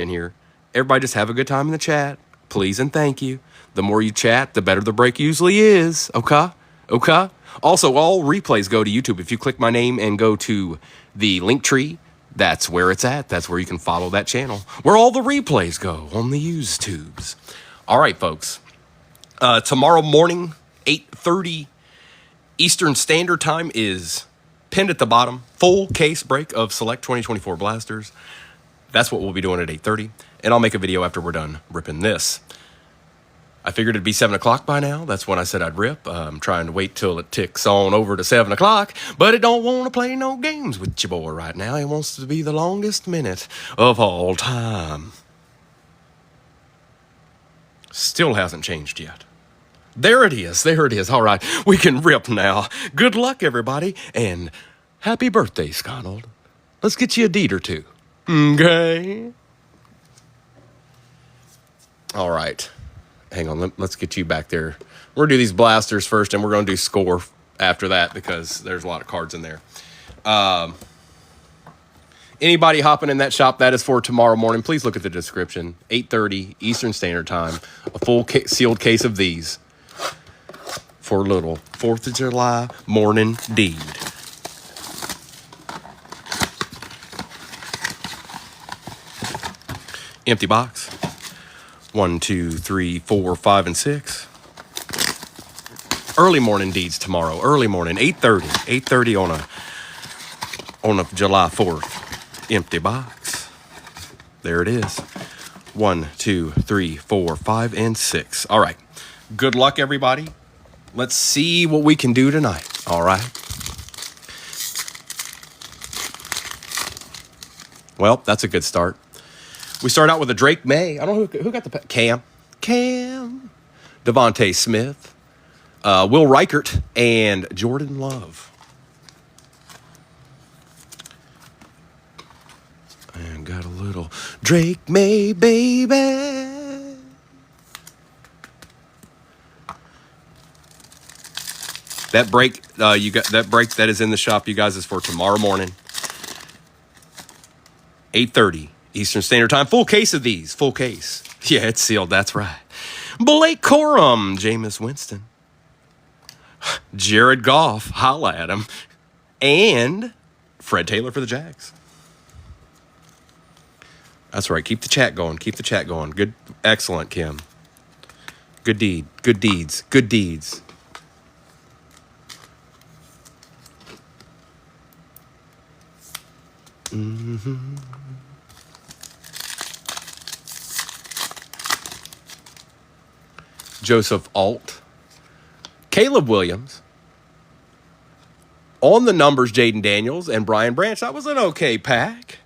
in here. Everybody just have a good time in the chat. Please and thank you. The more you chat, the better the break usually is. Okay? Okay? Also, all replays go to YouTube. If you click my name and go to the link tree, that's where it's at. That's where you can follow that channel, where all the replays go on the YouTubes. All right, folks. Tomorrow morning, 8:30 Eastern Standard Time is pinned at the bottom. Full case break of select 2024 blasters. That's what we'll be doing at 8:30. And I'll make a video after we're done ripping this. I figured it'd be 7 o'clock by now. That's when I said I'd rip. I'm trying to wait till it ticks on over to 7 o'clock. But it don't want to play no games with your boy right now. It wants to be the longest minute of all time. Still hasn't changed yet. There it is. There it is. All right. We can rip now. Good luck, everybody. And happy birthday, Sconald. Let's get you a deed or two. Okay. All right. Hang on. Let's get you back there. We're going to do these blasters first, and we're going to do score after that because there's a lot of cards in there. Anybody hopping in that shop, that is for tomorrow morning. Please look at the description. 8:30 Eastern Standard Time. A full sealed case of these for a little 4th of July morning deed. Empty box. 1, 2, 3, 4, 5, and 6. Early morning deeds tomorrow. Early morning, 8:30. 8:30 on a July 4th. Empty box. There it is. 1, 2, 3, 4, 5, and 6. All right. Good luck, everybody. Let's see what we can do tonight. All right. Well, that's a good start. We start out with a Drake May. I don't know who got the Cam. Devontae Smith, Will Reichert, and Jordan Love. And got a little Drake May, baby. That break, you got that break that is in the shop, you guys, is for tomorrow morning, 8:30. Eastern Standard Time. Full case of these. Full case. Yeah, it's sealed. That's right. Blake Corum. Jameis Winston. Jared Goff. Holla at him. And Fred Taylor for the Jags. That's right. Keep the chat going. Keep the chat going. Good. Excellent, Kim. Good deed. Good deeds. Good deeds. Mm-hmm. Joseph Alt, Caleb Williams, on the numbers, Jaden Daniels and Brian Branch. That was an okay pack.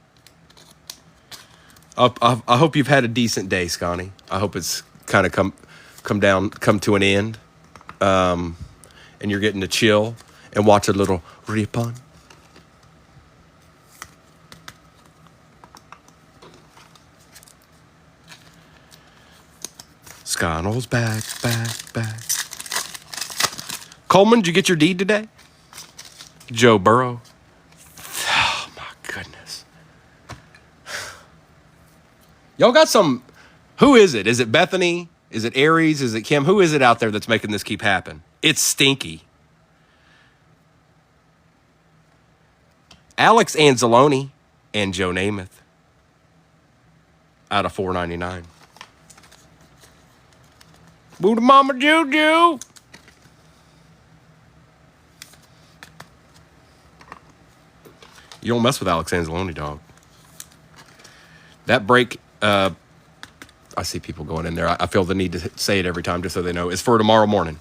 I hope you've had a decent day, Scotty. I hope it's kind of come to an end, and you're getting to chill and watch a little rip-on. Sconnell's back. Coleman, did you get your deed today? Joe Burrow. Oh, my goodness. Y'all got some... Who is it? Is it Bethany? Is it Aries? Is it Kim? Who is it out there that's making this keep happen? It's Stinky. Alex Anzalone and Joe Namath out of $4.99. Boo to Mama Juju. You don't mess with Alex Anzalone, dog. That break, I see people going in there. I feel the need to say it every time just so they know. It's for tomorrow morning.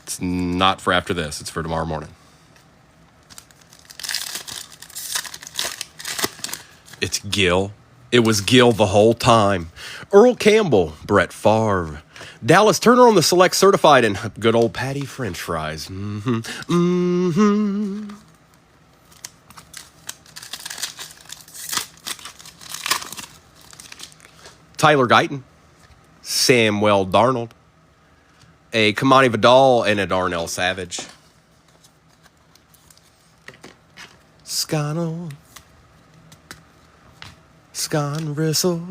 It's not for after this. It's for tomorrow morning. It's Gil. It was Gil the whole time. Earl Campbell, Brett Favre, Dallas Turner on the select certified, and good old Patty French fries. Tyler Guyton, Samuel Darnold, a Kamani Vidal, and a Darnell Savage. scone bristle.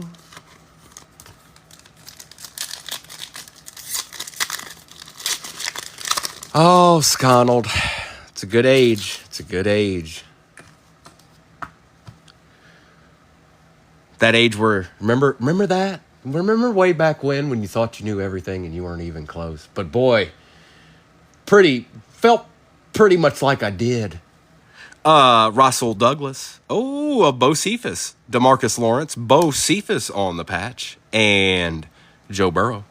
Oh, Sconald. It's a good age. It's a good age. That age where, remember that? Remember way back when you thought you knew everything and you weren't even close? But boy, felt pretty much like I did. Russell Douglas. Oh, Bo Cephas. DeMarcus Lawrence. Bo Cephas on the patch. And Joe Burrow.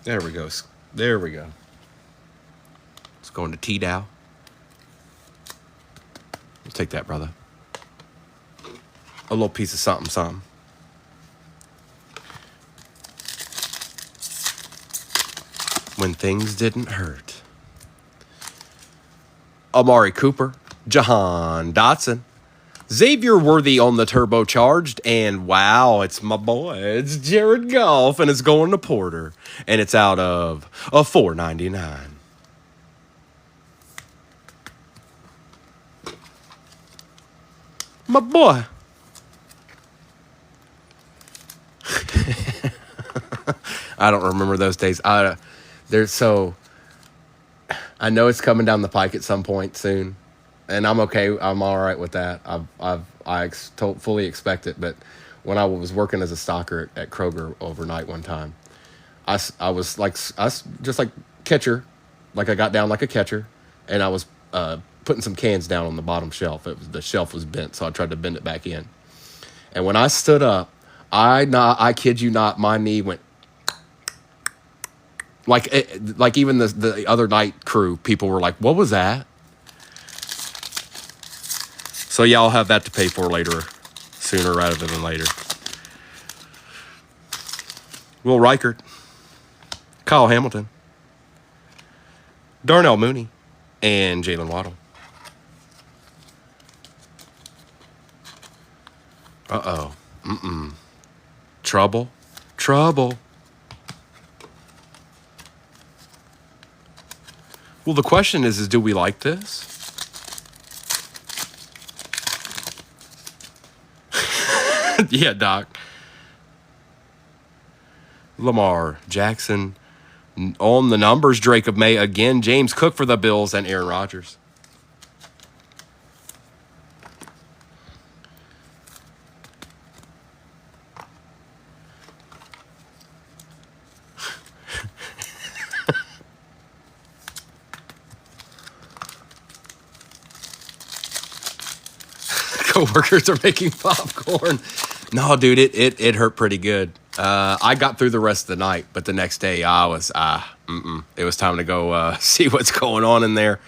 There we go. There we go. Let's go into T-Dow. We'll take that, brother. A little piece of something. When things didn't hurt. Amari Cooper. Jahan Dotson. Xavier Worthy on the turbocharged, and wow, it's my boy. It's Jared Goff, and it's going to Porter, and it's out of a $4.99. My boy. I don't remember those days. I know it's coming down the pike at some point soon. And I'm okay. I'm all right with that. I fully expect it. But when I was working as a stalker at Kroger overnight one time, I was like just like catcher, like I got down like a catcher, and I was putting some cans down on the bottom shelf. The shelf was bent, so I tried to bend it back in. And when I stood up, I kid you not, my knee went like even the other night crew people were like, "What was that?" So y'all have that to pay for later, sooner rather than later. Will Reichert, Kyle Hamilton, Darnell Mooney, and Jalen Waddle. Uh-oh. Trouble. Well, the question is do we like this? Yeah, Doc. Lamar Jackson on the numbers. Drake of May again. James Cook for the Bills and Aaron Rodgers. Coworkers are making popcorn. No, dude, it hurt pretty good. I got through the rest of the night, but the next day I was it was time to go see what's going on in there.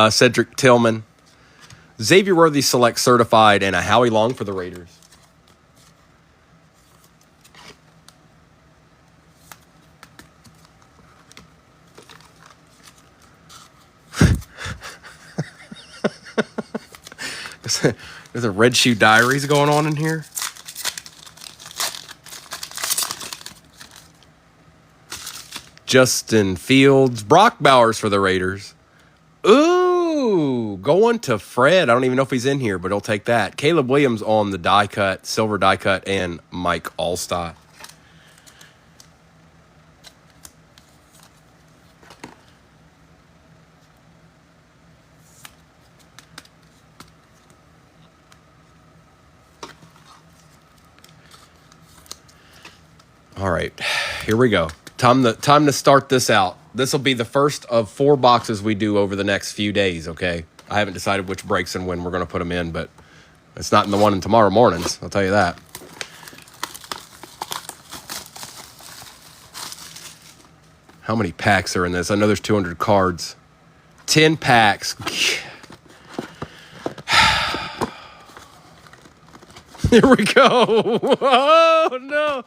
Cedric Tillman, Xavier Worthy Select Certified, and a Howie Long for the Raiders. There's a Red Shoe Diaries going on in here. Justin Fields, Brock Bowers for the Raiders. Ooh, going to Fred. I don't even know if he's in here, but he'll take that. Caleb Williams on the die cut, silver die cut, and Mike Allstott. All right, here we go. Time to start this out. This will be the first of 4 boxes we do over the next few days, okay? I haven't decided which breaks and when we're going to put them in, but it's not in the one in tomorrow mornings, I'll tell you that. How many packs are in this? I know there's 200 cards. 10 packs. Here we go. Oh, no.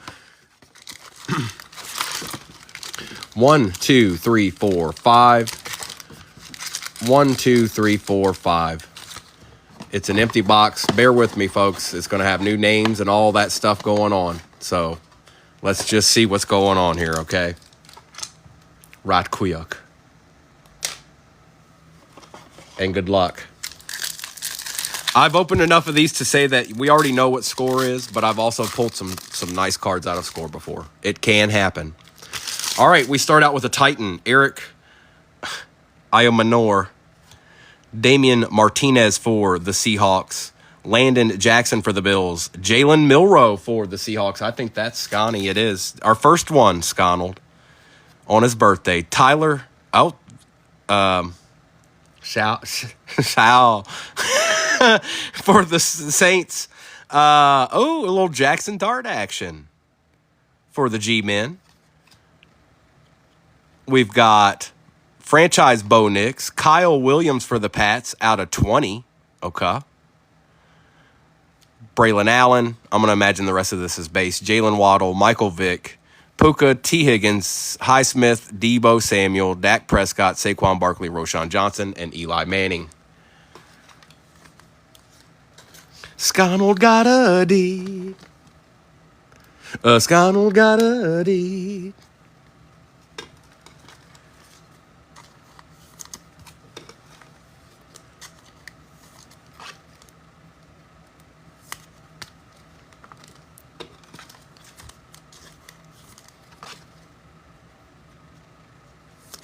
1, 2, 3, 4, 5. 1, 2, 3, 4, 5. It's an empty box. Bear with me, folks. It's going to have new names and all that stuff going on. So let's just see what's going on here, okay? right quick. And good luck. I've opened enough of these to say that we already know what score is, but I've also pulled some nice cards out of score before. It can happen. All right, we start out with a Titan. Eric Iomanor. Damian Martinez for the Seahawks. Landon Jackson for the Bills. Jalen Milroe for the Seahawks. I think that's Scotty. It is. Our first one, Sconald, on his birthday. Tyler, Shao for the Saints. A little Jackson Dart action for the G-Men. We've got franchise Bo Nix. Kyle Williams for the Pats out of 20. Okay. Braylon Allen. I'm going to imagine the rest of this is base. Jalen Waddle, Michael Vick, Puka, T. Higgins, Highsmith, Debo Samuel, Dak Prescott, Saquon Barkley, Roshan Johnson, and Eli Manning. Sconald got a deed. Sconald got a deed.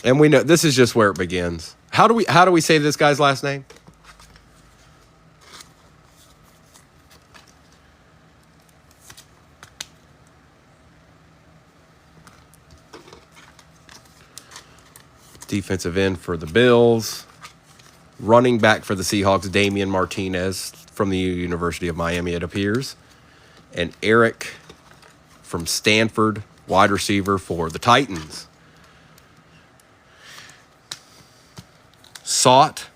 And we know this is just where it begins. How do we say this guy's last name? Defensive end for the Bills. Running back for the Seahawks, Damian Martinez from the University of Miami, it appears. And Eric from Stanford, wide receiver for the Titans. Schuff.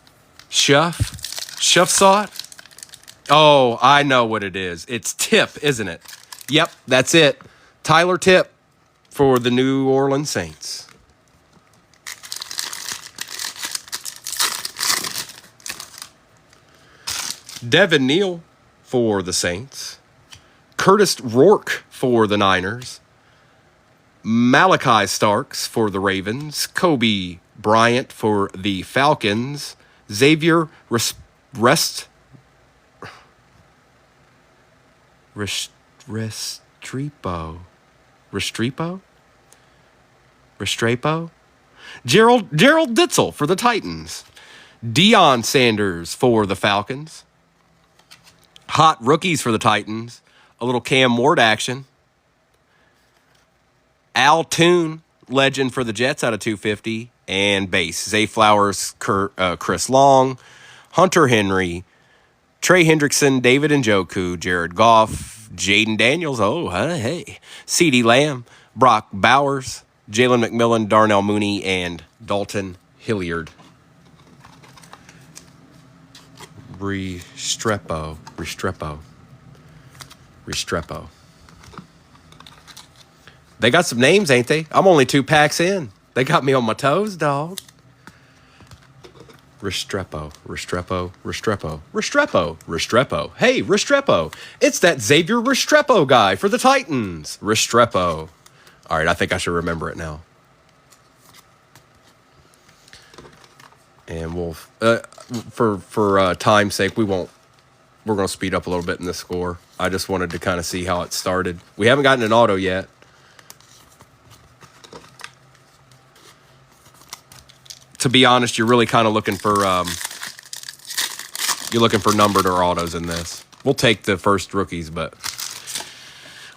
Oh, I know what it is. It's Tip, isn't it? Yep, that's it. Tyler Tip for the New Orleans Saints. Devin Neal for the Saints. Curtis Rourke for the Niners. Malachi Starks for the Ravens. Kobe Bryant for the Falcons. Xavier Restrepo. Gerald Ditzel for the Titans. Deion Sanders for the Falcons. Hot rookies for the Titans. A little Cam Ward action. Al Toon, legend for the Jets out of 250. And base. Zay Flowers, Chris Long, Hunter Henry, Trey Hendrickson, David Njoku, Jared Goff, Jaden Daniels, hey, CeeDee Lamb, Brock Bowers, Jalen McMillan, Darnell Mooney, and Dalton Hilliard. Restrepo. They got some names, ain't they? I'm only 2 packs in. They got me on my toes, dog. Restrepo. Hey, Restrepo. It's that Xavier Restrepo guy for the Titans. Restrepo. All right, I think I should remember it now. And we'll, for time's sake, we're going to speed up a little bit in this score. I just wanted to kind of see how it started. We haven't gotten an auto yet. To be honest, you're really kind of looking for numbered or autos in this. We'll take the first rookies, but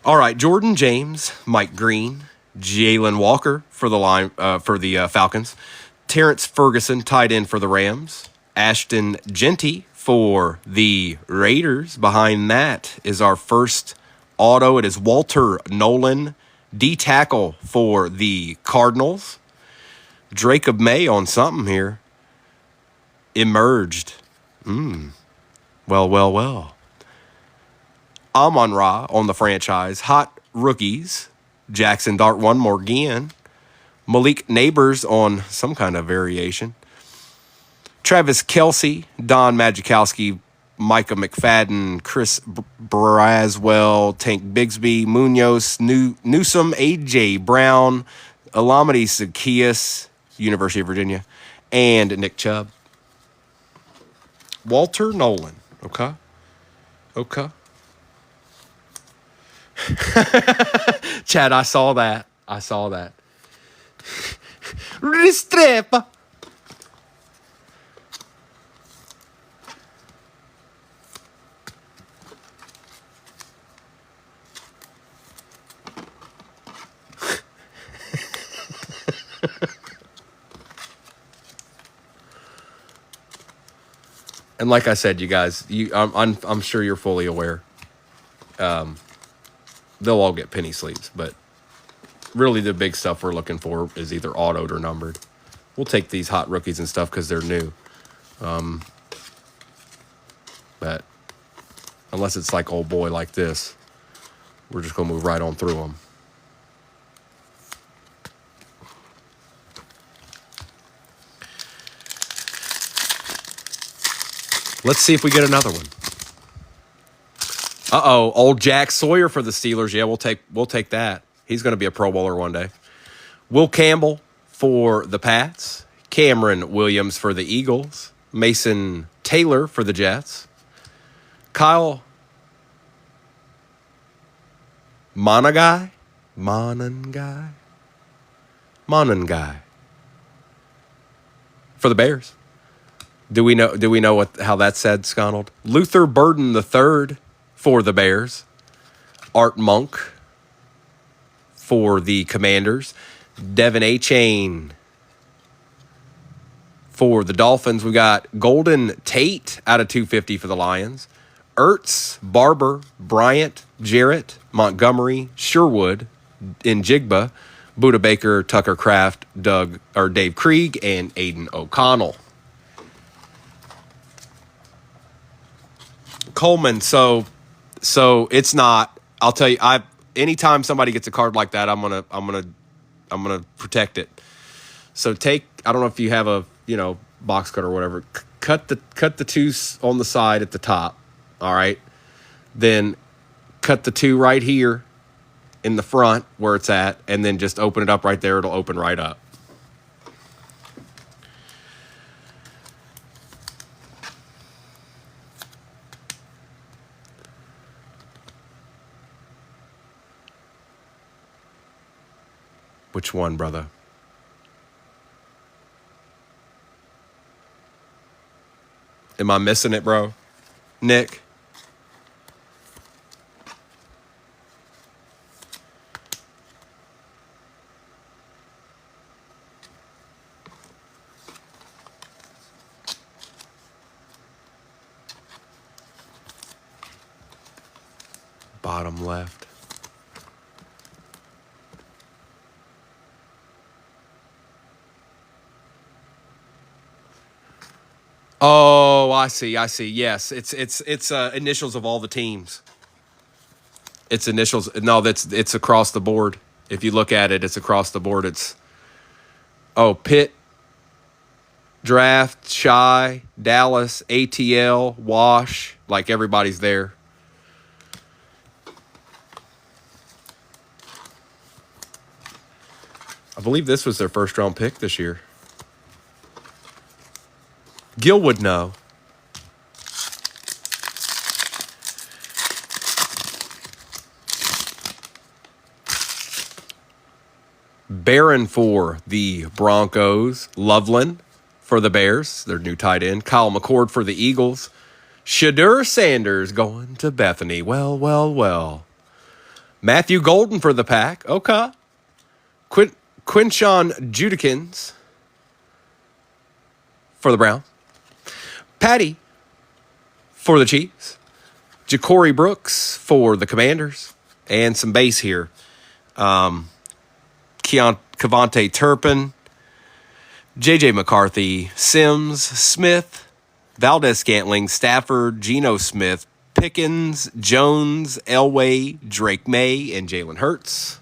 all right. Jordan James, Mike Green, Jalen Walker for the Falcons, Terrence Ferguson, tight end for the Rams, Ashton Genty for the Raiders. Behind that is our first auto. It is Walter Nolan, D tackle for the Cardinals. Jacob May on something here. Emerged. Well. Amon-Ra on the franchise. Hot rookies. Jackson Dart one more again. Malik Neighbors on some kind of variation. Travis Kelce, Don Majkowski, Micah McFadden, Chris Braswell, Tank Bigsby, Munoz, Newsome, A.J. Brown, Alameda Zacchaeus, University of Virginia, and Nick Chubb. Walter Nolan. Okay. Okay. Chad, I saw that. I saw that. Restrepo. And like I said, you guys, I'm sure you're fully aware. They'll all get penny sleeves, but really the big stuff we're looking for is either autoed or numbered. We'll take these hot rookies and stuff because they're new. But unless it's like old boy like this, we're just going to move right on through them. Let's see if we get another one. Uh-oh, old Jack Sawyer for the Steelers. Yeah, we'll take that. He's going to be a Pro Bowler one day. Will Campbell for the Pats. Cameron Williams for the Eagles. Mason Taylor for the Jets. Kyle Monangai for the Bears. Do we know how that's said, Sconald? Luther Burden III for the Bears. Art Monk for the Commanders. Devin Achane for the Dolphins. We got Golden Tate out of 250 for the Lions. Ertz, Barber, Bryant, Jarrett, Montgomery, Sherwood, Njigba, Buda Baker, Tucker Kraft, Dave Krieg, and Aiden O'Connell. Coleman, so it's not. I'll tell you, anytime somebody gets a card like that, I'm gonna protect it. So I don't know if you have a box cut or whatever. Cut the two on the side at the top. All right, then cut the two right here in the front where it's at, and then just open it up right there. It'll open right up. Which one, brother? Am I missing it, bro? Nick? Bottom left. Oh, I see. Yes, it's initials of all the teams. It's initials. No, it's across the board. If you look at it, it's across the board. It's Pitt, Draft, Shy, Dallas, ATL, Wash. Like everybody's there. I believe this was their first round pick this year. Gil would know. Barron for the Broncos. Loveland for the Bears, their new tight end. Kyle McCord for the Eagles. Shadur Sanders going to Bethany. Well. Matthew Golden for the Pack. Okay. Quinshawn Judikins for the Browns. Patty for the Chiefs. Ja'Cory Brooks for the Commanders. And some base here. Cavante Turpin. J.J. McCarthy. Sims. Smith. Valdez Scantling. Stafford. Geno Smith. Pickens. Jones. Elway. Drake May. And Jalen Hurts.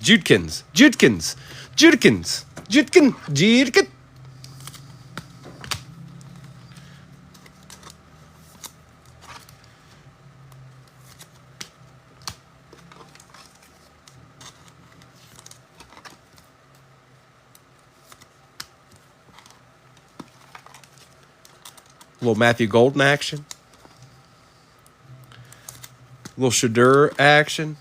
Judkins. little Matthew Golden action. A little Shadur action.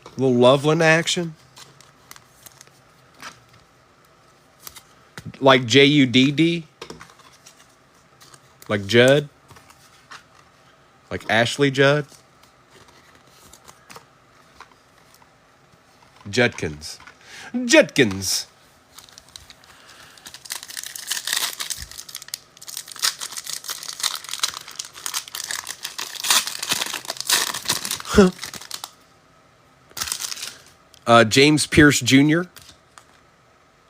A little Loveland action. Like Judd. Like Judd. Like Ashley Judd. Judkins. Judkins. James Pierce Jr.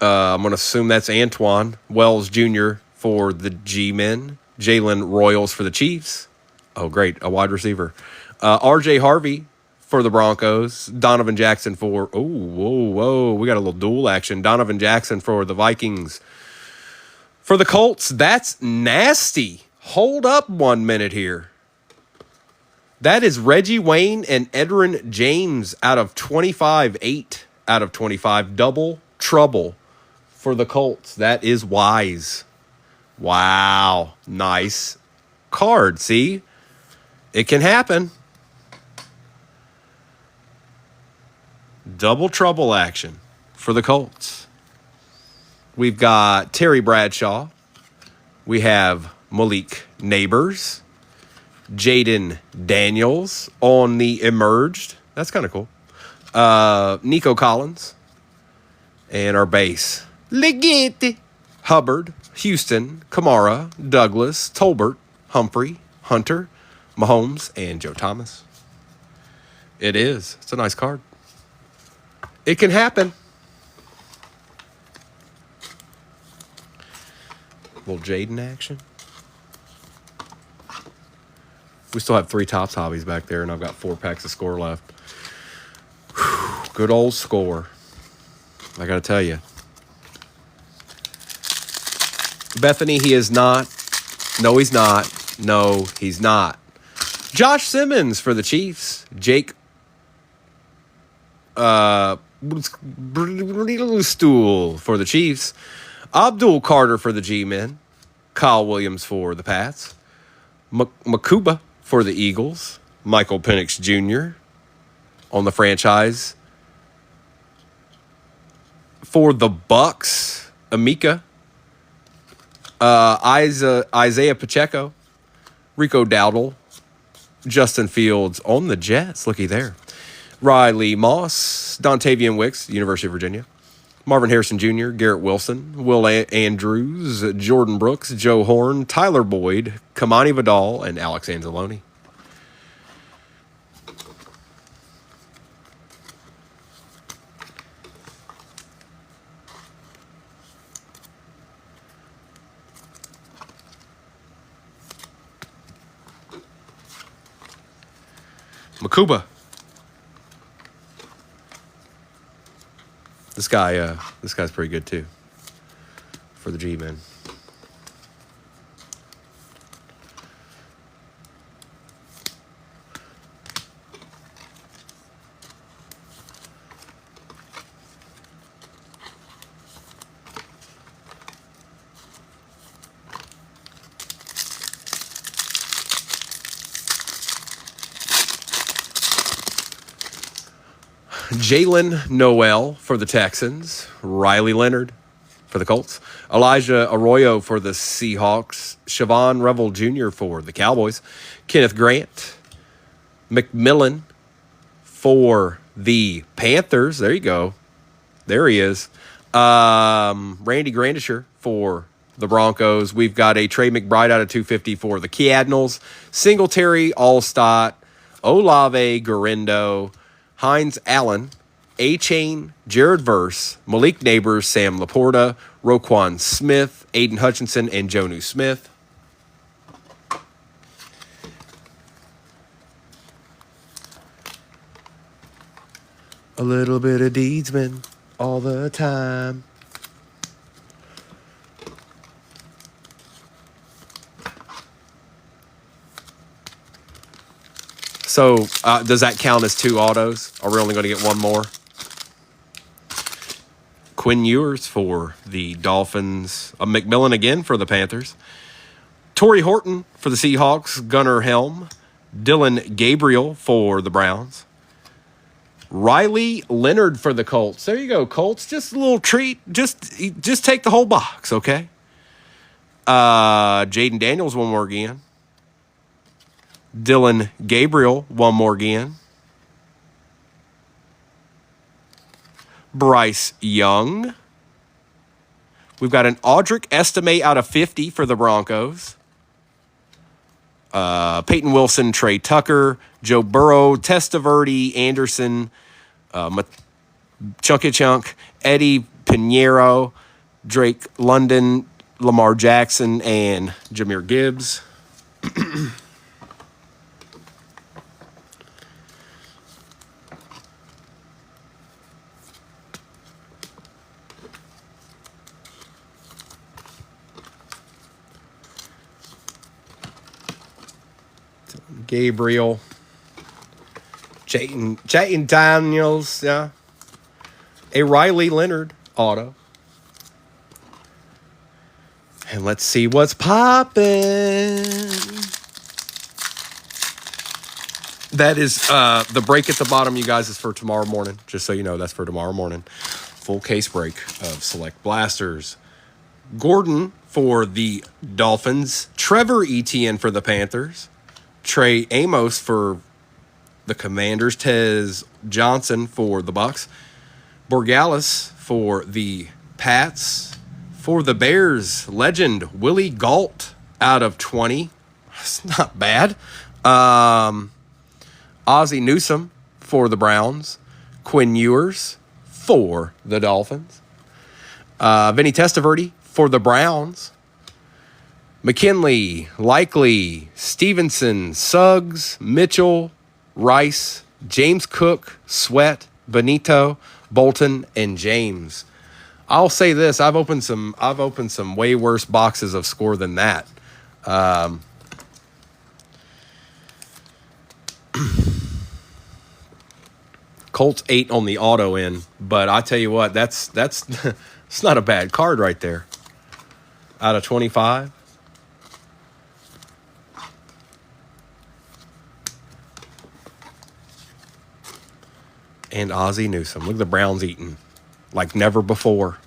I'm going to assume that's Antoine Wells Jr. for the G-Men. Jalen Royals for the Chiefs. Oh, great. A wide receiver. R.J. Harvey for the Broncos. Donovan Jackson for... Oh, whoa. We got a little dual action. Donovan Jackson for the Vikings. For the Colts, that's nasty. Hold up 1 minute here. That is Reggie Wayne and Edgerrin James out of 25. 8 out of 25. Double trouble for the Colts. That is wise. Wow. Nice card. See? It can happen. Double trouble action for the Colts. We've got Terry Bradshaw. We have Malik Neighbors. Jaden Daniels on the emerged. That's kind of cool. Nico Collins. And our base. Leggett. Hubbard. Houston. Kamara. Douglas. Tolbert. Humphrey. Hunter. Mahomes. And Joe Thomas. It is. It's a nice card. It can happen. Little Jaden action. We still have 3 Tops hobbies back there, and I've got 4 packs of score left. Whew, good old score. I got to tell you. Bethany, he is not. No, he's not. No, he's not. Josh Simmons for the Chiefs. Jake Stool for the Chiefs. Abdul Carter for the G-Men. Kyle Williams for the Pats. Makuba for the Eagles. Michael Penix Jr. on the franchise. For the Bucks, Amika. Isaiah Pacheco. Rico Dowdle. Justin Fields on the Jets. Looky there. Riley Moss. Dontavian Wicks, University of Virginia. Marvin Harrison Jr., Garrett Wilson, Will Andrews, Jordan Brooks, Joe Horn, Tyler Boyd, Kamani Vidal, and Alex Anzalone. Makuba. This guy's pretty good too. For the G-Men. Jalen Noel for the Texans. Riley Leonard for the Colts. Elijah Arroyo for the Seahawks. Siobhan Revel Jr. for the Cowboys. Kenneth Grant. McMillan for the Panthers. There you go. There he is. Randy Grandisher for the Broncos. We've got a Trey McBride out of 250 for the Cardinals. Singletary, Allstott, Olave, Garindo, Hines Allen, A-Chain, Jared Verse, Malik Neighbors, Sam Laporta, Roquan Smith, Aiden Hutchinson, and Jonnu Smith. A little bit of Deedsman all the time. So, does that count as 2 autos? Are we only going to get 1 more? Quinn Ewers for the Dolphins. McMillan again for the Panthers. Torrey Horton for the Seahawks. Gunnar Helm. Dylan Gabriel for the Browns. Riley Leonard for the Colts. There you go, Colts. Just a little treat. Just take the whole box, okay? Jaden Daniels one more again. Dylan Gabriel one more again. Bryce Young. We've got an Audric Estime out of 50 for the Broncos. Peyton Wilson, Trey Tucker, Joe Burrow, Testaverde, Anderson, Chunky Chunk, Eddie Pinheiro, Drake London, Lamar Jackson, and Jahmyr Gibbs. Gabriel, Jaden Daniels, yeah. A Riley Leonard auto. And let's see what's popping. That is the break at the bottom, you guys, is for tomorrow morning. Just so you know, that's for tomorrow morning. Full case break of select blasters. Gordon for the Dolphins. Trevor Etienne for the Panthers. Trey Amos for the Commanders. Tez Johnson for the Bucks. Borgalis for the Pats. For the Bears, legend Willie Gault out of 20. That's not bad. Ozzie Newsome for the Browns. Quinn Ewers for the Dolphins. Vinny Testaverde for the Browns. McKinley, Likely, Stevenson, Suggs, Mitchell, Rice, James Cook, Sweat, Benito, Bolton, and James. I'll say this: I've opened some way worse boxes of score than that. Colts 8 on the auto end, but I tell you what, that's it's not a bad card right there. Out of 25. And Ozzie Newsome. Look at the Browns eating like never before.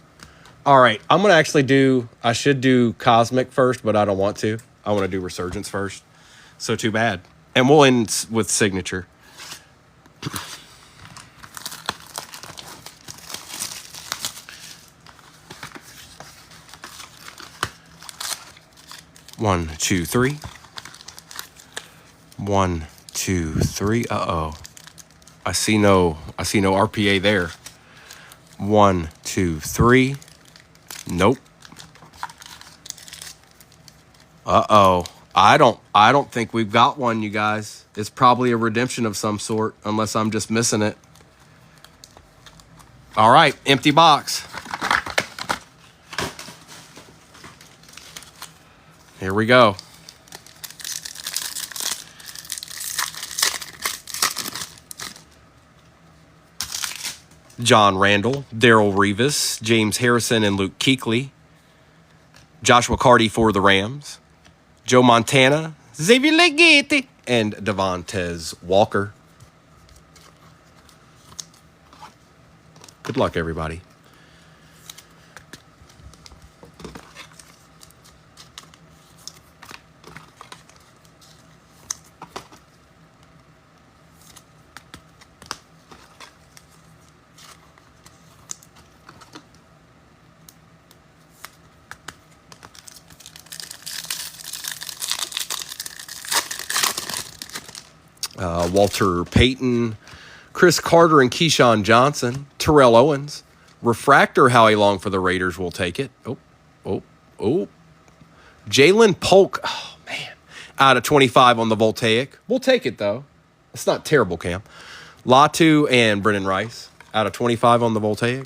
All right, I'm going to actually I should do Cosmic first, but I don't want to. I want to do Resurgence first. So too bad. And we'll end with Signature. One, two, three. 1, 2, 3. Uh-oh. I see no RPA there. 1, 2, 3. Nope. Uh-oh. I don't think we've got one, you guys. It's probably a redemption of some sort, unless I'm just missing it. All right, empty box. Here we go. John Randall, Darrelle Revis, James Harrison, and Luke Kuechly. Joshua Carty for the Rams. Joe Montana, Xavier Legette, and Devontae Walker. Good luck, everybody. Walter Payton, Chris Carter and Keyshawn Johnson, Terrell Owens, Refractor Howie Long for the Raiders will take it. Oh. Jalen Polk, oh man, out of 25 on the Voltaic. We'll take it though. It's not terrible, Cam. Latu and Brennan Rice, out of 25 on the Voltaic.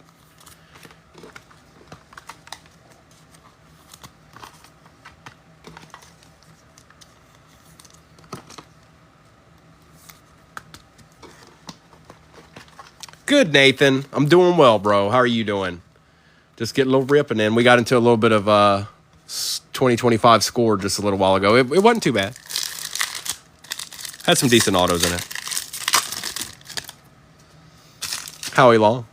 Good, Nathan. I'm doing well, bro. How are you doing? Just get a little rip, and then we got into a little bit of 2025 score just a little while ago. It wasn't too bad. Had some decent autos in it. Howie Long,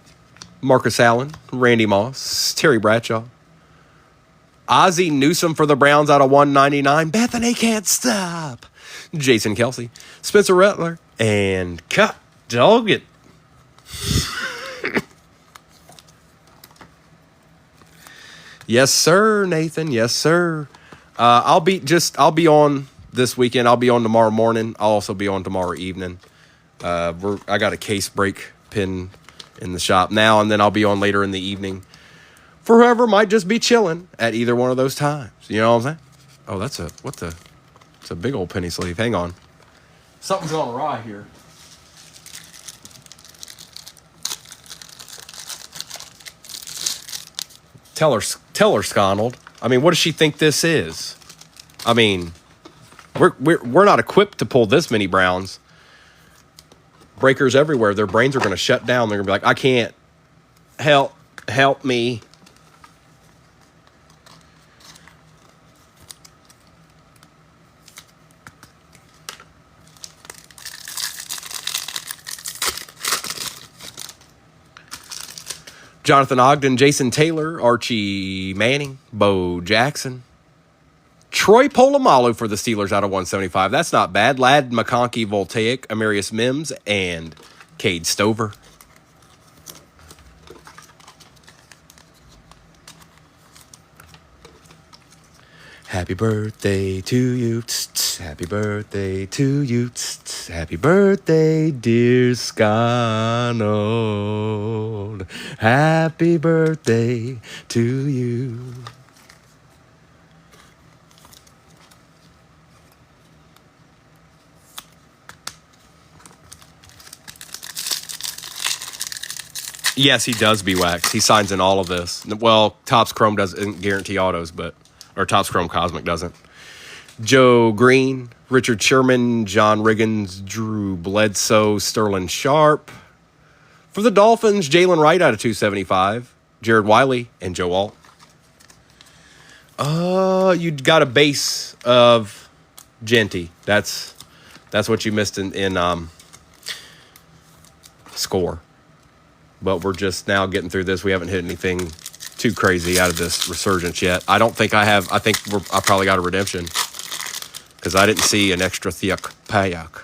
Marcus Allen, Randy Moss, Terry Bradshaw, Ozzie Newsome for the Browns out of 199. Bethany can't stop. Jason Kelsey, Spencer Rattler, and cut dog it. Yes, sir, Nathan. Yes, sir. I'll be on this weekend. I'll be on tomorrow morning. I'll also be on tomorrow evening. I got a case break pin in the shop now, and then I'll be on later in the evening for whoever might just be chilling at either one of those times. You know what I'm saying? Oh, it's a big old penny sleeve. Hang on. Something's gone awry here. Tell her, Sconald. I mean, what does she think this is? I mean, we're not equipped to pull this many Browns. Breakers everywhere. Their brains are going to shut down. They're going to be like, I can't. Help me. Jonathan Ogden, Jason Taylor, Archie Manning, Bo Jackson, Troy Polamalu for the Steelers out of 175. That's not bad. Ladd McConkey, Voltaic, Amarius Mims, and Cade Stover. Happy birthday to you. Happy birthday to you. Happy birthday, dear Sconald. Happy birthday to you. Yes, he does B-Wax. He signs in all of this. Well, Topps Chrome doesn't guarantee autos, or Topps Chrome Cosmic doesn't. Joe Green, Richard Sherman, John Riggins, Drew Bledsoe, Sterling Sharp. For the Dolphins, Jalen Wright out of 275, Jared Wiley, and Joe Alt. You got a base of Genty. That's what you missed in score. But we're just now getting through this. We haven't hit anything too crazy out of this resurgence yet. I don't think I have. I think I probably got a redemption because I didn't see an extra thick payak.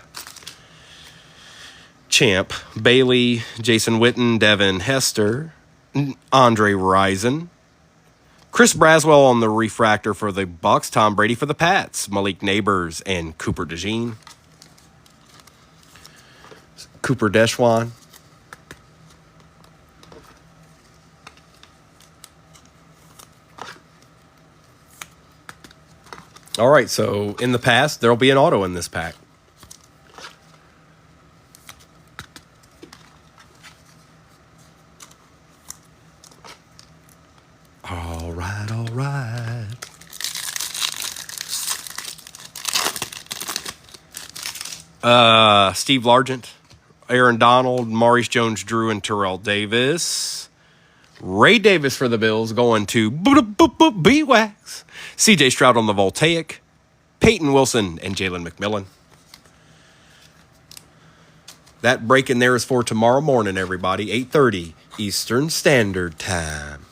Champ, Bailey, Jason Witten, Devin Hester, Andre Rison, Chris Braswell on the refractor for the Bucks, Tom Brady for the Pats, Malik Neighbors, and Cooper DeJean. Cooper Deschwan. All right, so in the past, there'll be an auto in this pack. All right, all right. Steve Largent, Aaron Donald, Maurice Jones-Drew, and Terrell Davis. Ray Davis for the Bills going to B-Wax. C.J. Stroud on the Voltaic. Peyton Wilson and Jalen McMillan. That break in there is for tomorrow morning, everybody. 8:30 Eastern Standard Time.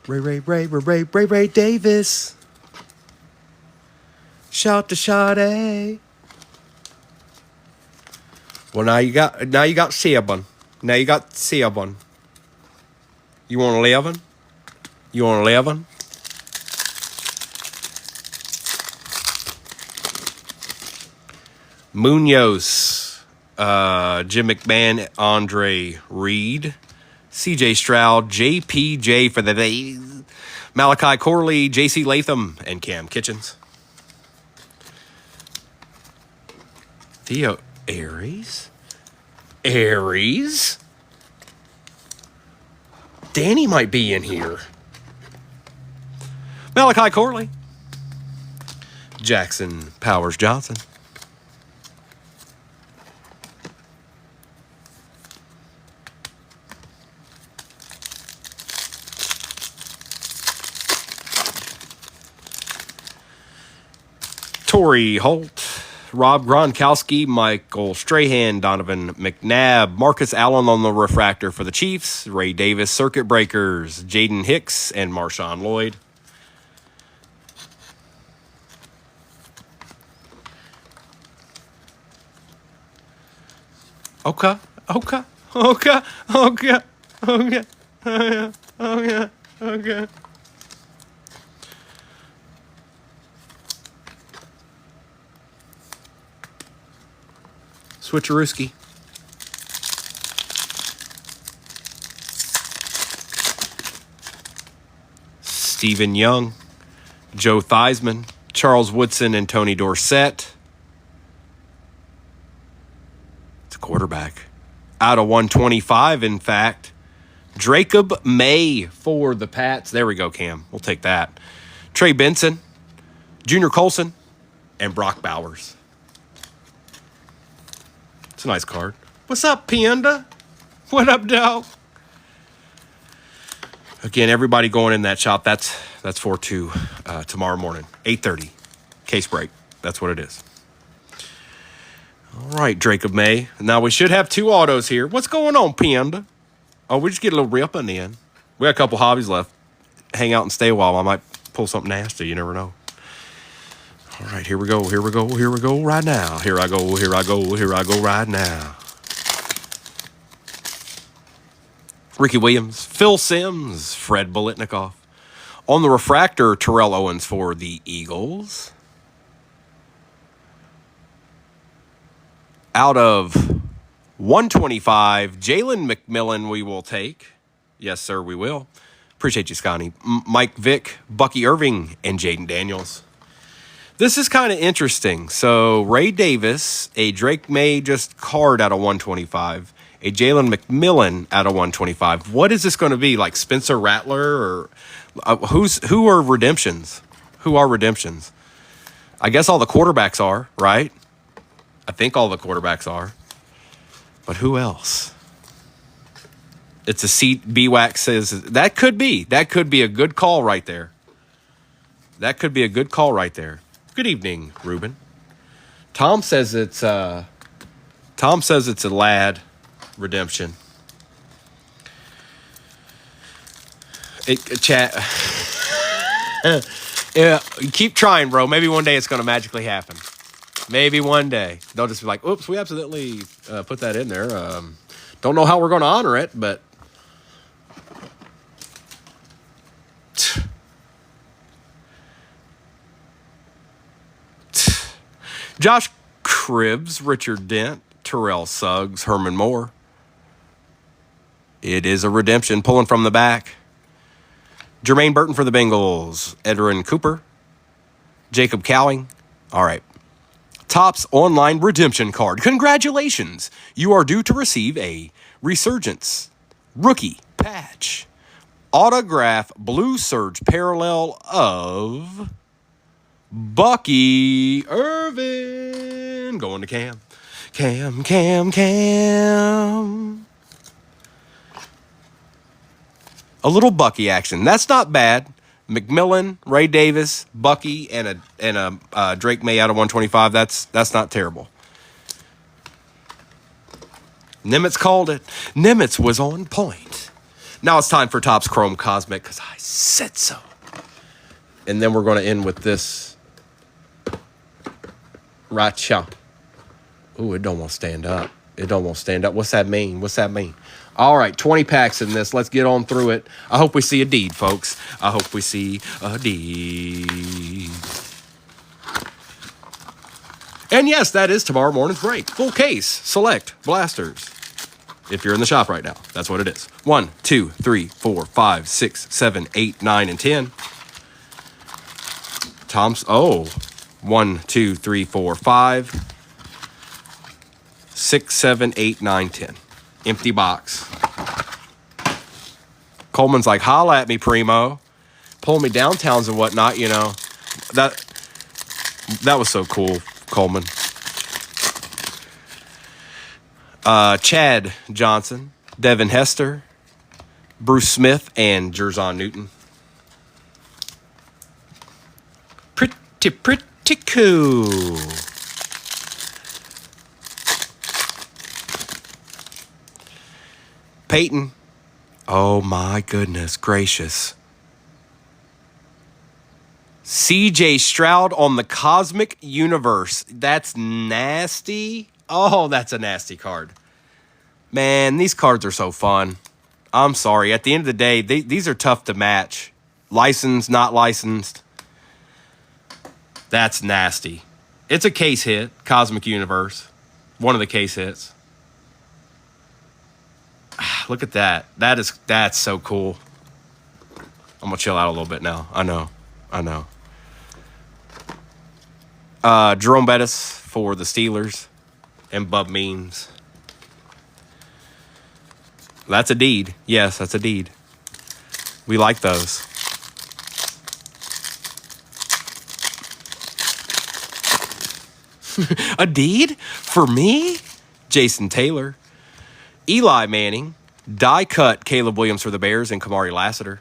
Ray Davis. Shout to Sade. Well, now you got 7. Now you got 7. You want 11? You want 11? Munoz, Jim McMahon, Andre Reed, C.J. Stroud, JPJ for the days, Malachi Corley, J.C. Latham, and Cam Kitchens. Theo Aries? Danny might be in here. Malachi Corley. Jackson Powers Johnson. Torrey Holt, Rob Gronkowski, Michael Strahan, Donovan McNabb, Marcus Allen on the refractor for the Chiefs, Ray Davis, Circuit Breakers, Jaden Hicks, and Marshawn Lloyd. Okay. Switcherooski. Stephen Young, Joe Theismann, Charles Woodson, and Tony Dorsett. It's a quarterback. Out of 125, in fact. Jacob May for the Pats. There we go, Cam. We'll take that. Trey Benson, Junior Colson, and Brock Bowers. It's a nice card. What's up, Panda? What up, dog? Again, everybody going in that shop, that's for tomorrow morning, 8:30. Case break. That's what it is. All right, Jacob May. Now we should have 2 autos here. What's going on, Panda? Oh, we just get a little ripping in. We got a couple hobbies left. Hang out and stay a while. I might pull something nasty. You never know. All right, here we go right now. Here I go right now. Ricky Williams, Phil Simms, Fred Biletnikoff. On the refractor, Terrell Owens for the Eagles. Out of 125, Jalen McMillan we will take. Yes, sir, we will. Appreciate you, Scotty. Mike Vick, Bucky Irving, and Jaden Daniels. This is kind of interesting. So, Ray Davis, a Drake May just card out of 125, a Jalen McMillan out of 125. What is this going to be? Like Spencer Rattler? Or who are redemptions? Who are redemptions? I guess all the quarterbacks are, right? I think all the quarterbacks are. But who else? It's a seat. BWAC says that could be a good call right there. That could be a good call right there. Good evening, Ruben. Tom says it's a lad redemption. Chat. Yeah, keep trying, bro. Maybe one day it's going to magically happen. Maybe one day. They'll just be like, oops, we accidentally put that in there. Don't know how we're going to honor it, but... Josh Cribbs, Richard Dent, Terrell Suggs, Herman Moore. It is a redemption, pulling from the back. Jermaine Burton for the Bengals, Edrin Cooper, Jacob Cowing. All right. Topps Online Redemption Card. Congratulations. You are due to receive a Resurgence Rookie Patch Autograph Blue Surge Parallel of Bucky Irvin. Going to Cam. Cam. A little Bucky action. That's not bad. McMillan, Ray Davis, Bucky, and a Drake May out of 125. That's not terrible. Nimitz called it. Nimitz was on point. Now it's time for Topps Chrome Cosmic because I said so. And then we're going to end with this. Racha. Ooh, it don't want to stand up. What's that mean? All right, 20 packs in this. Let's get on through it. I hope we see a deed, folks. I hope we see a deed. And yes, that is tomorrow morning's break. Full case, select, blasters. If you're in the shop right now, that's what it is. 1, 2, 3, 4, 5, 6, 7, 8, 9, and 10. Tom's, 1, 2, 3, 4, 5, 6, 7, 8, 9, 10. Empty box. Coleman's like, holla at me, Primo. Pull me downtowns and whatnot, you know. That was so cool, Coleman. Chad Johnson, Devin Hester, Bruce Smith, and Jerzon Newton. Tiku. Peyton. Oh my goodness gracious. CJ Stroud on the Cosmic Universe. That's nasty. Oh, that's a nasty card. Man, these cards are so fun. I'm sorry. At the end of the day, these are tough to match. Licensed, not licensed. That's nasty. It's a case hit, Cosmic Universe. One of the case hits. Look at that. That's so cool. I'm going to chill out a little bit now. I know. Jerome Bettis for the Steelers. And Bub Means. That's a deed. Yes, that's a deed. We like those. A deed? For me? Jason Taylor. Eli Manning. Die cut Caleb Williams for the Bears and Kamari Lassiter.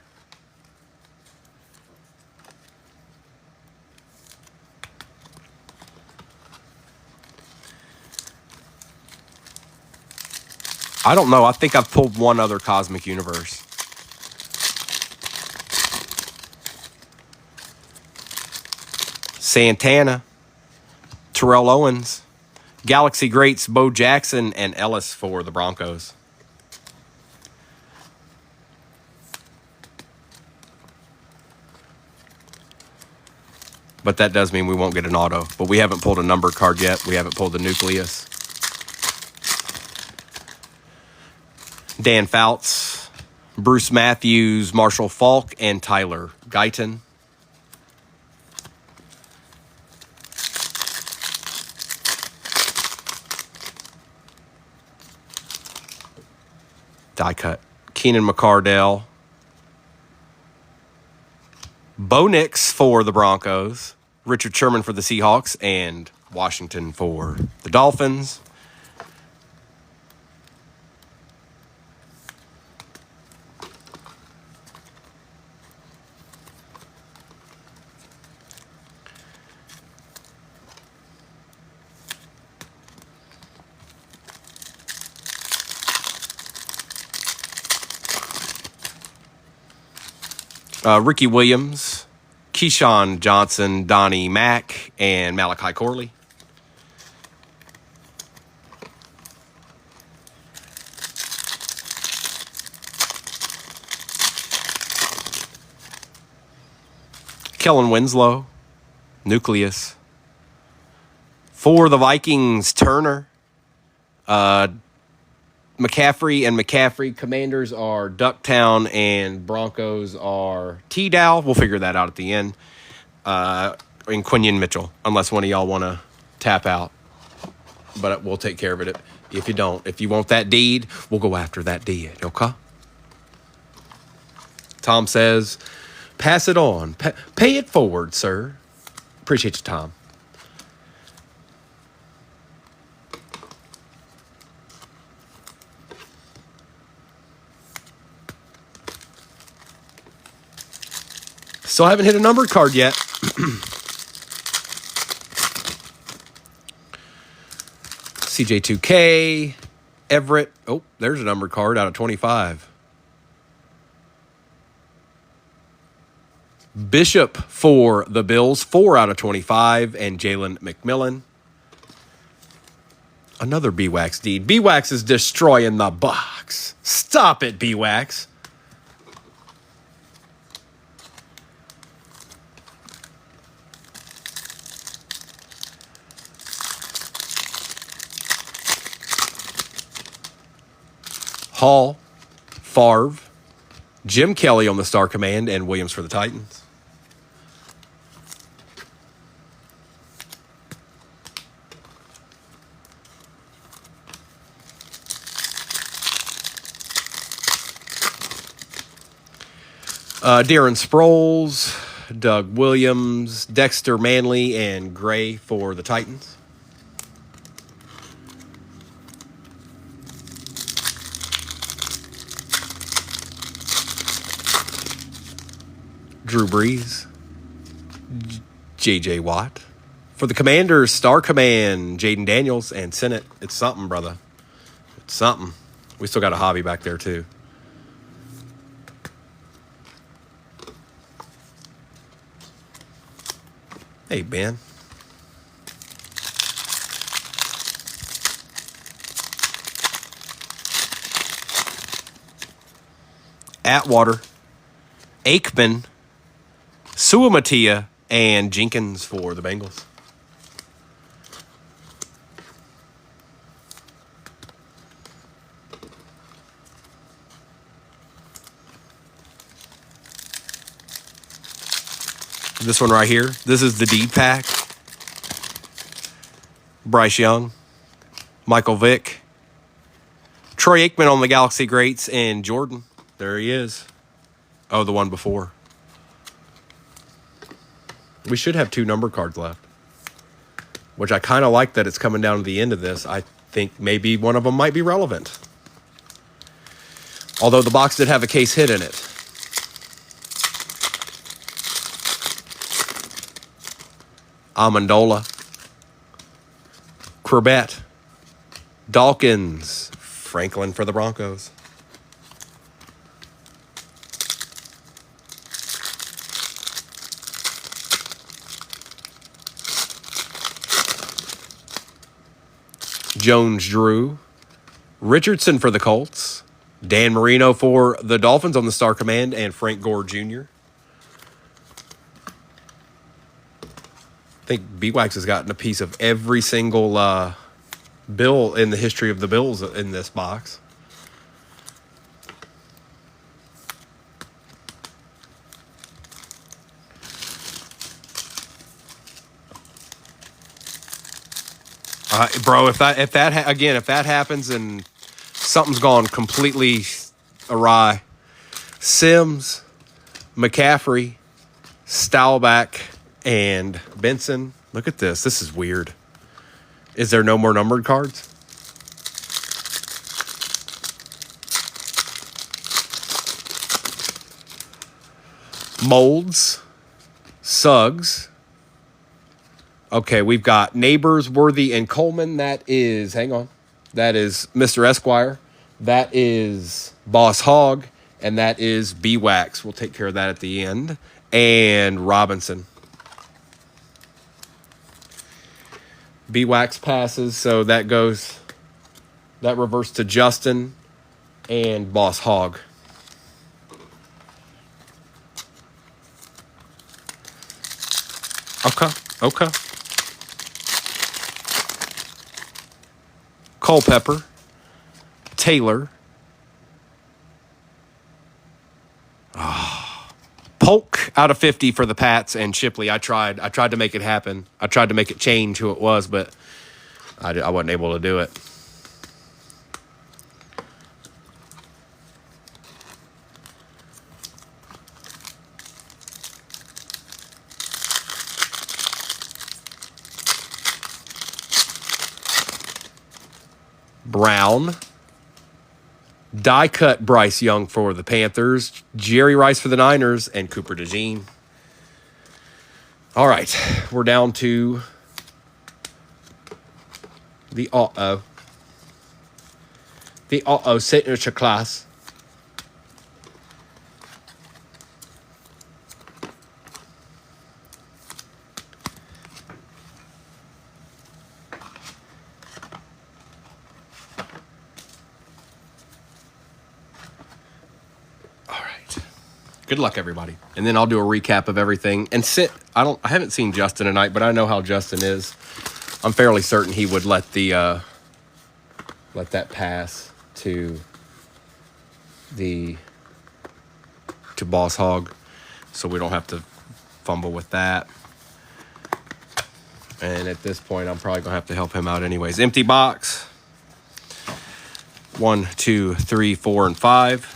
I don't know. I think I've pulled one other Cosmic Universe. Santana. Terrell Owens. Galaxy Greats Bo Jackson and Ellis for the Broncos. But that does mean we won't get an auto. But we haven't pulled a numbered card yet. We haven't pulled the nucleus. Dan Fouts, Bruce Matthews, Marshall Falk, and Tyler Guyton. Die cut. Keenan McCardell. Bo Nix for the Broncos. Richard Sherman for the Seahawks. And Washington for the Dolphins. Ricky Williams, Keyshawn Johnson, Donnie Mack, and Malachi Corley. Kellen Winslow, Nucleus. For the Vikings, Turner. McCaffrey and McCaffrey. Commanders are Ducktown and Broncos are T-Dow. We'll figure that out at the end. And Quinion Mitchell, unless one of y'all want to tap out. But we'll take care of it if you don't. If you want that deed, we'll go after that deed, okay? Tom says, pass it on. Pay it forward, sir. Appreciate you, Tom. Still haven't hit a numbered card yet. CJ2K, Everett. Oh, there's a numbered card out of 25. Bishop for the Bills, 4 out of 25. And Jalen McMillan. Another B-Wax deed. B-Wax is destroying the box. Stop it, B-Wax. Hall, Favre, Jim Kelly on the Star Command, and Williams for the Titans. Darren Sproles, Doug Williams, Dexter Manley, and Gray for the Titans. Drew Brees, J.J. Watt, For the Commanders, Star Command, Jaden Daniels and Senate. It's something, brother. It's something. We still got a hobby back there, too. Hey, Ben. Atwater, Aikman, Suamatia, and Jenkins for the Bengals. This one right here, this is the D pack. Bryce Young, Michael Vick, Troy Aikman on the Galaxy Greats, and Jordan. There he is. Oh, the one before. We should have 2 number cards left, which I kind of like that it's coming down to the end of this. I think maybe one of them might be relevant. Although the box did have a case hit in it. Amendola, Corbett, Dawkins, Franklin for the Broncos. Jones Drew, Richardson for the Colts, Dan Marino for the Dolphins on the Star Command, and Frank Gore Jr. I think B-Wax has gotten a piece of every single bill in the history of the Bills in this box. Bro, if that happens and something's gone completely awry, Sims, McCaffrey, Staubach, and Benson. Look at this. This is weird. Is there no more numbered cards? Molds, Suggs. Okay, we've got Neighbors, Worthy, and Coleman. That is, hang on. That is Mr. Esquire. That is Boss Hogg. And that is B-Wax. We'll take care of that at the end. And Robinson. B-Wax passes, so that reverts to Justin and Boss Hogg. Okay. Culpepper, Taylor, Polk out of 50 for the Pats, and Shipley. I tried to make it happen. I tried to make it change who it was, but I wasn't able to do it. Brown, die cut Bryce Young for the Panthers, Jerry Rice for the Niners, and Cooper DeJean. All right, we're down to the signature class. Good luck, everybody. And then I'll do a recap of everything. And I haven't seen Justin tonight, but I know how Justin is. I'm fairly certain he would let that pass to Boss Hogg, so we don't have to fumble with that. And at this point, I'm probably gonna have to help him out anyways. Empty box. 1, 2, 3, 4, and 5.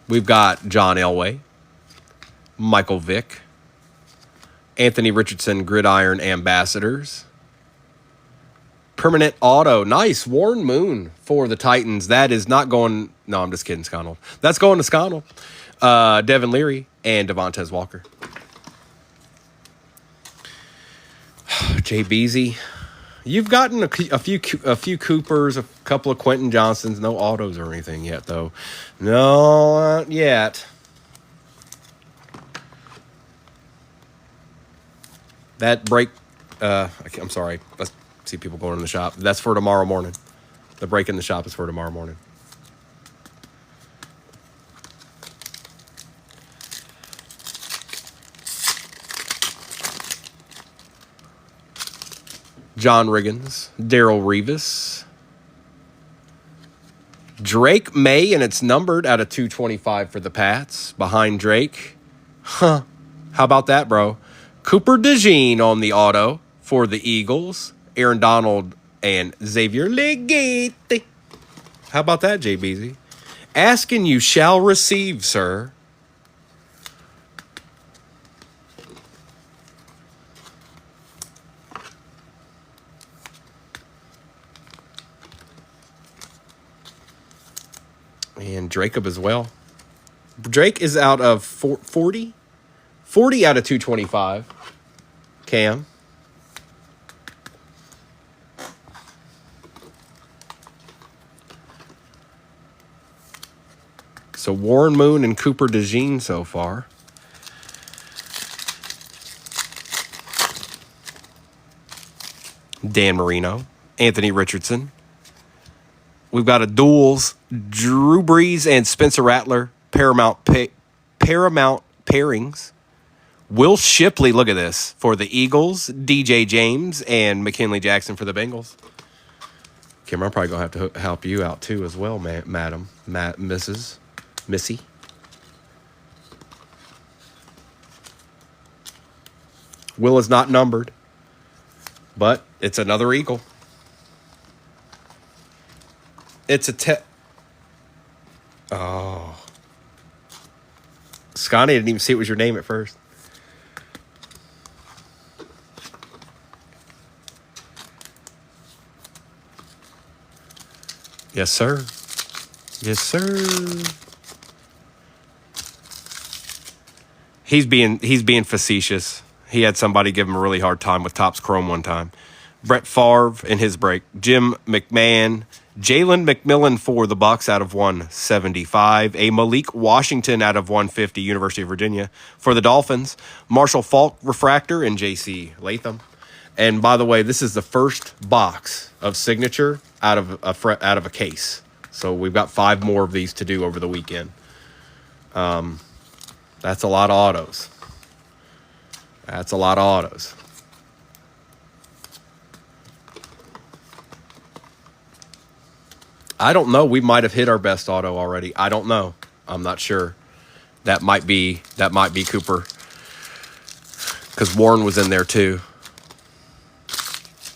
We've got John Elway, Michael Vick, Anthony Richardson Gridiron Ambassadors, Permanent auto. Nice. Warren Moon for the Titans. That is not going. No, I'm just kidding, Sconnell. That's going to Sconnell. Devin Leary and Devontae Walker. Jay Beasy. You've gotten a few Coopers, a couple of Quentin Johnsons. No autos or anything yet, though. No, not yet. That break. I'm sorry. Let's see people going in the shop. That's for tomorrow morning. The break in the shop is for tomorrow morning. John Riggins, Daryl Revis, Drake May, and it's numbered out of 225 for the Pats. Behind Drake. Huh. How about that, bro? Cooper DeJean on the auto for the Eagles. Aaron Donald and Xavier Legate. How about that, JBZ? Ask and you shall receive, sir. And Jacob as well. Drake is out of 40? 40 out of 225. Cam. So Warren Moon and Cooper DeJean so far. Dan Marino. Anthony Richardson. We've got a duels, Drew Brees and Spencer Rattler, Paramount pairings. Will Shipley, look at this, for the Eagles, DJ James, and McKinley Jackson for the Bengals. Cameron, I'm probably going to have to help you out too as well, madam, Missy. Will is not numbered, but it's another Eagle. It's a Oh. Scotty didn't even see it was your name at first. Yes, sir. Yes, sir. He's being facetious. He had somebody give him a really hard time with Topps Chrome one time. Brett Favre in his break. Jim McMahon. Jalen McMillan for the Bucs out of 175. A Malik Washington out of 150, University of Virginia. For the Dolphins, Marshall Faulk refractor and J.C. Latham. And by the way, this is the first box of signature out of a case. So we've got 5 more of these to do over the weekend. That's a lot of autos. That's a lot of autos. I don't know. We might have hit our best auto already. I don't know. I'm not sure. That might be Cooper. Because Warren was in there too.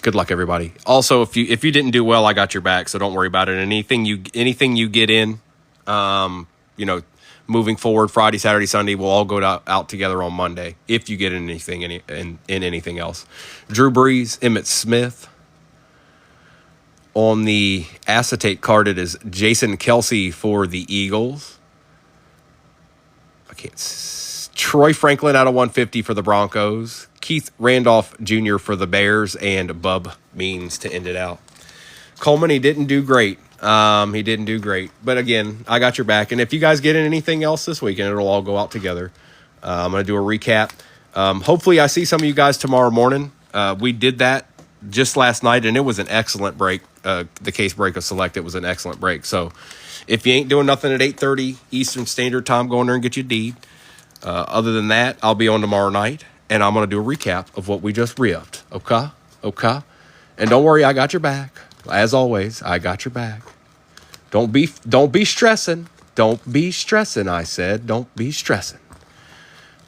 Good luck, everybody. Also, if you didn't do well, I got your back, so don't worry about it. Anything you get in, moving forward, Friday, Saturday, Sunday, we'll all go out together on Monday. If you get anything in anything else, Drew Brees, Emmitt Smith. On the acetate card, it is Jason Kelsey for the Eagles. Troy Franklin out of 150 for the Broncos. Keith Randolph Jr. for the Bears. And Bub Means to end it out. Coleman, he didn't do great. But again, I got your back. And if you guys get in anything else this weekend, it'll all go out together. I'm going to do a recap. Hopefully I see some of you guys tomorrow morning. We did that just last night, and it was an excellent break. The case break of Select, it was an excellent break. So if you ain't doing nothing at 8:30 Eastern Standard Time, go in there and get your deed. Other than that, I'll be on tomorrow night, and I'm going to do a recap of what we just ripped. Okay? And don't worry, I got your back. As always, I got your back. Don't be stressing. Don't be stressing, I said. Don't be stressing.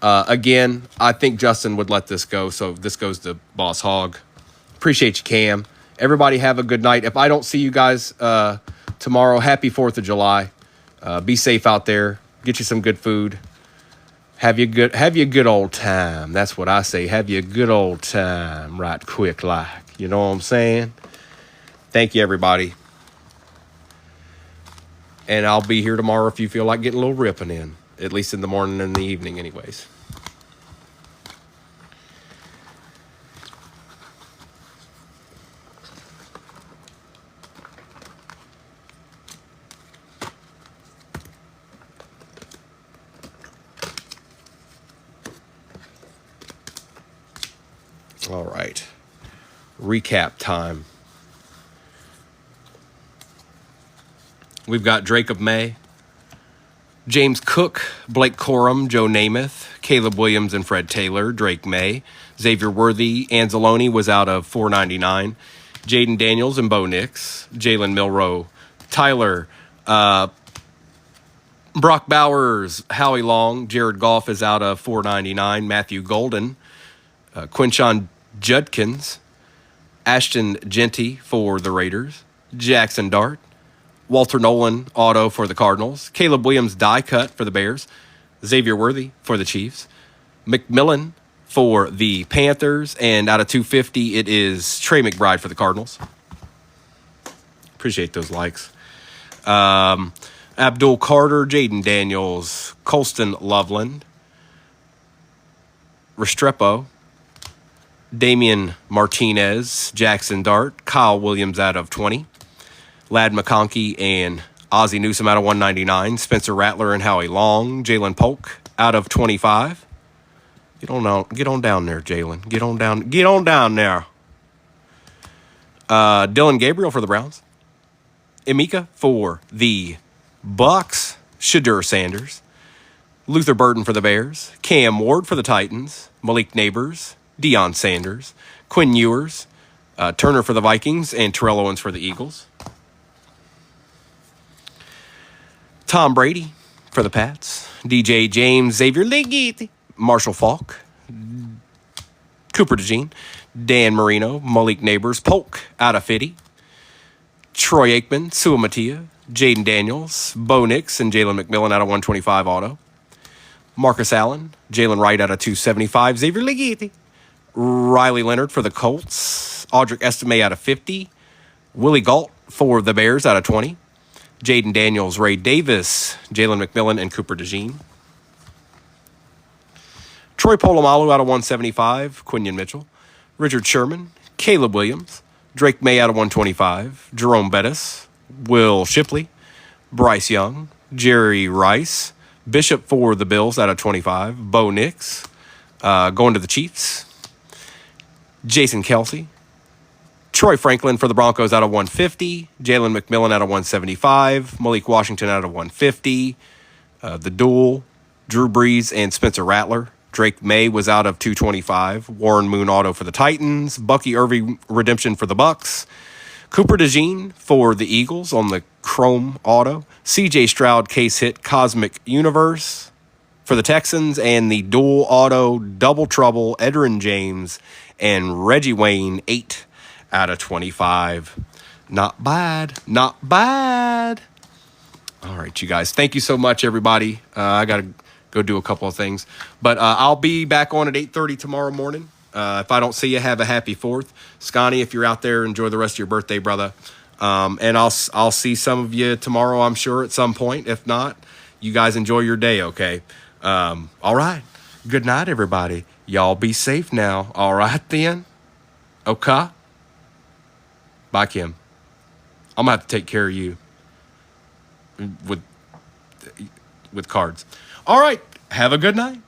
Again, I think Justin would let this go, so this goes to Boss Hog. Appreciate you, Cam. Everybody have a good night. If I don't see you guys tomorrow, happy 4th of July. Be safe out there. Get you some good food. Have you good old time. That's what I say. Have you a good old time right quick like. You know what I'm saying? Thank you, everybody. And I'll be here tomorrow if you feel like getting a little ripping in. At least in the morning and the evening, anyways. All right. Recap time. We've got Drake of May, James Cook, Blake Corum, Joe Namath, Caleb Williams, and Fred Taylor. Drake May, Xavier Worthy, Anzalone was out of $4.99. Jaden Daniels and Bo Nix, Jalen Milroe, Tyler, Brock Bowers, Howie Long, Jared Goff is out of $4.99. Matthew Golden, Quinshon Judkins, Ashton Genty for the Raiders, Jackson Dart, Walter Nolan auto for the Cardinals, Caleb Williams die cut for the Bears, Xavier Worthy for the Chiefs, McMillan for the Panthers, and out of 250 it is Trey McBride for the Cardinals. Appreciate those likes. Abdul Carter, Jaden Daniels, Colston Loveland, Restrepo, Damian Martinez, Jackson Dart, Kyle Williams out of 20, Lad McConkey and Ozzie Newsome out of 199, Spencer Rattler and Howie Long, Jalen Polk out of 25. Get on down there, Jalen. Get on down there. Dylan Gabriel for the Browns, Emeka for the Bucks, Shadur Sanders, Luther Burden for the Bears, Cam Ward for the Titans, Malik Neighbors, Deion Sanders, Quinn Ewers, Turner for the Vikings, and Terrell Owens for the Eagles. Tom Brady for the Pats, DJ James, Xavier Leggett, Marshall Faulk, Cooper DeJean, Dan Marino, Malik Neighbors, Polk out of 50, Troy Aikman, Sua Matia, Jaden Daniels, Bo Nix, and Jalen McMillan out of 125 auto. Marcus Allen, Jalen Wright out of 275, Xavier Leggett, Riley Leonard for the Colts, Audric Estime out of 50, Willie Galt for the Bears out of 20, Jaden Daniels, Ray Davis, Jalen McMillan, and Cooper DeJean. Troy Polamalu out of 175, Quinion Mitchell, Richard Sherman, Caleb Williams, Drake May out of 125, Jerome Bettis, Will Shipley, Bryce Young, Jerry Rice, Bishop for the Bills out of 25, Bo Nix, going to the Chiefs, Jason Kelsey, Troy Franklin for the Broncos out of 150, Jalen McMillan out of 175, Malik Washington out of 150, the duel, Drew Brees and Spencer Rattler. Drake May was out of 225, Warren Moon auto for the Titans, Bucky Irving redemption for the Bucks, Cooper DeJean for the Eagles on the Chrome auto, CJ Stroud case hit Cosmic Universe for the Texans, and the dual auto double trouble Edgerrin James and Reggie Wayne 8 out of 25. Not bad. Not bad. All right, you guys. Thank you so much, everybody. I got to go do a couple of things. But I'll be back on at 8:30 tomorrow morning. If I don't see you, have a happy 4th. Scotty, if you're out there, enjoy the rest of your birthday, brother. And I'll see some of you tomorrow, I'm sure, at some point. If not, you guys enjoy your day, okay? All right. Good night, everybody. Y'all be safe now. All right, then? Okay? Bye, Kim. I'm going to have to take care of you with cards. All right. Have a good night.